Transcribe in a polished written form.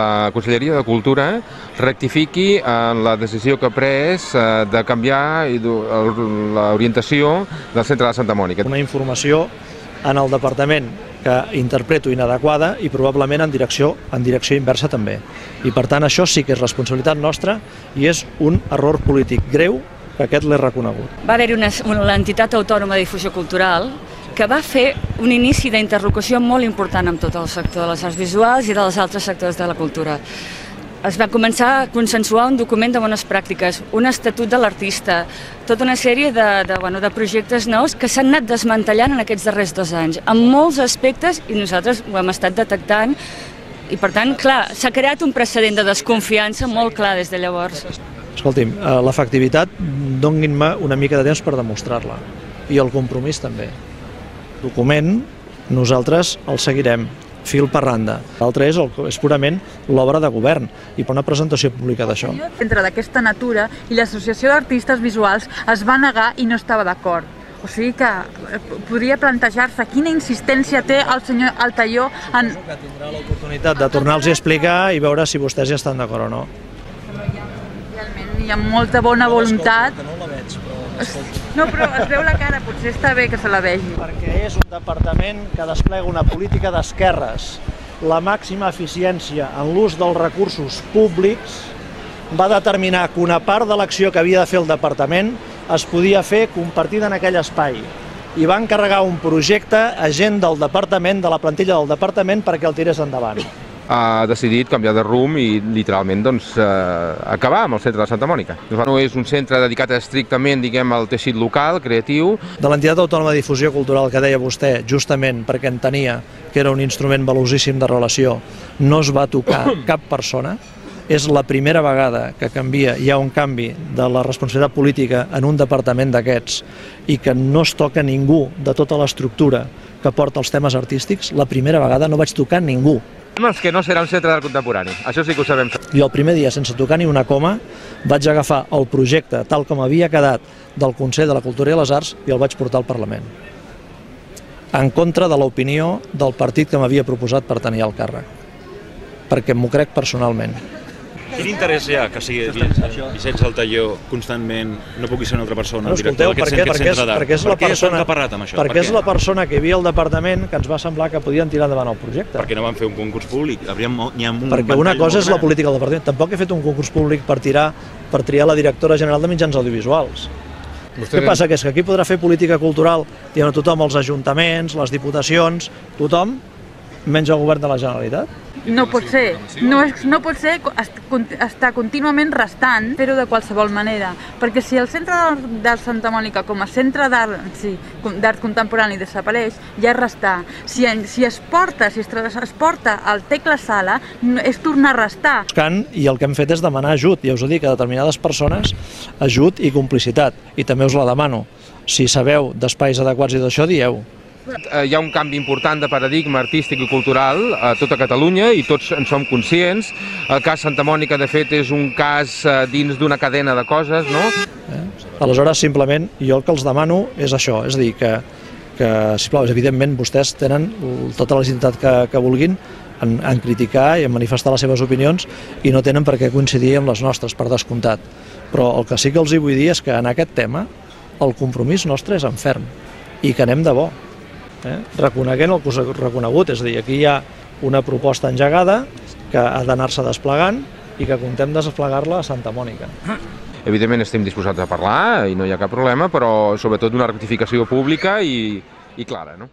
la Conselleria de Cultura rectifiqui en la decisió que ha pres de canviar l'orientació del centre de Santa Mònica. Una informació en el departament que interpreto inadequada i probablement en direcció inversa també. I per tant això sí que és responsabilitat nostra i és un error polític greu que aquest l'he reconegut. Va haver-hi l'entitat autònoma de difusió cultural que va fer un inici d'interlocució molt important amb tot el sector de les arts visuals i dels altres sectors de la cultura. Es va començar a consensuar un document de bones pràctiques, un estatut de l'artista, tota una sèrie de projectes nous que s'han anat desmantellant en aquests darrers 2 anys, en molts aspectes, i nosaltres ho hem estat detectant, i per tant, clar, s'ha creat un precedent de desconfiança molt clar des de llavors. Escolti'm, l'efectivitat, donin-me una mica de temps per demostrar-la, i el compromís també. El document, nosaltres el seguirem fil per randa. L'altre és purament l'obra de govern i per una presentació pública d'això. El centre d'aquesta natura i l'Associació d'Artistes Visuals es va negar i no estava d'acord. O sigui que podria plantejar-se quina insistència té el senyor Altaió en... Que tindrà l'oportunitat de tornar-los a explicar i veure si vostès hi estan d'acord o no. Realment hi ha molta bona voluntat. No la veig, però... No, però es veu la cara, potser està bé que se la vegi. Perquè és un departament que desplega una política d'esquerres. La màxima eficiència en l'ús dels recursos públics va determinar que una part de l'acció que havia de fer el departament es podia fer compartida en aquell espai. I va encarregar un projecte a gent del departament, de la plantilla del departament, perquè el tirés endavant. Ha decidit canviar de rumb i literalment acabar amb el centre de Santa Mònica. No és un centre dedicat estrictament al teixit local, creatiu. De l'entitat autònoma de difusió cultural que deia vostè, justament perquè entenia que era un instrument valuosíssim de relació, no es va tocar cap persona. És la primera vegada que hi ha un canvi de la responsabilitat política en un departament d'aquests i que no es toca ningú de tota l'estructura que porta els temes artístics. La primera vegada no vaig tocar ningú. Els que no serà un centre d'art contemporani, això sí que ho sabem. Jo el primer dia, sense tocar ni una coma, vaig agafar el projecte tal com havia quedat del Consell de la Cultura i les Arts i el vaig portar al Parlament. En contra de l'opinió del partit que m'havia proposat per tenir el càrrec. Perquè m'ho crec personalment. Quin interès hi ha que sigui Vicenç Altaió constantment no pugui ser una altra persona, el director d'aquest centre d'art? Perquè és la persona que hi havia al departament que ens va semblar que podien tirar endavant el projecte. Perquè no van fer un concurs públic? Perquè una cosa és la política del departament. Tampoc he fet un concurs públic per triar la directora general de mitjans audiovisuals. Què passa? Que és que aquí podrà fer política cultural dient a tothom, els ajuntaments, les diputacions, tothom, menys el govern de la Generalitat? No pot ser. No pot ser estar contínuament restant, fer-ho de qualsevol manera. Perquè si el centre de Santa Mònica com a centre d'art contemporani desapareix, ja és restar. Si es porta al Tecla Sala, és tornar a restar. I el que hem fet és demanar ajut. Ja us ho dic, a determinades persones, ajut i complicitat. I també us la demano. Si sabeu d'espais adequats i d'això, dieu. Hi ha un canvi important de paradigma artístic i cultural a tota Catalunya i tots en som conscients. El cas Santa Mònica, de fet, és un cas dins d'una cadena de coses, no? Aleshores, simplement, jo el que els demano és això, és a dir, que sisplau, evidentment, vostès tenen tota la legitimitat que vulguin en criticar i en manifestar les seves opinions i no tenen per què coincidir amb les nostres, per descomptat. Però el que sí que els vull dir és que en aquest tema el compromís nostre és en ferm i que anem de bo. Reconeguent el que us he reconegut, és a dir, aquí hi ha una proposta engegada que ha d'anar-se desplegant i que comptem desplegar-la a Santa Mònica. Evidentment estem disposats a parlar i no hi ha cap problema, però sobretot una rectificació pública i clara, no?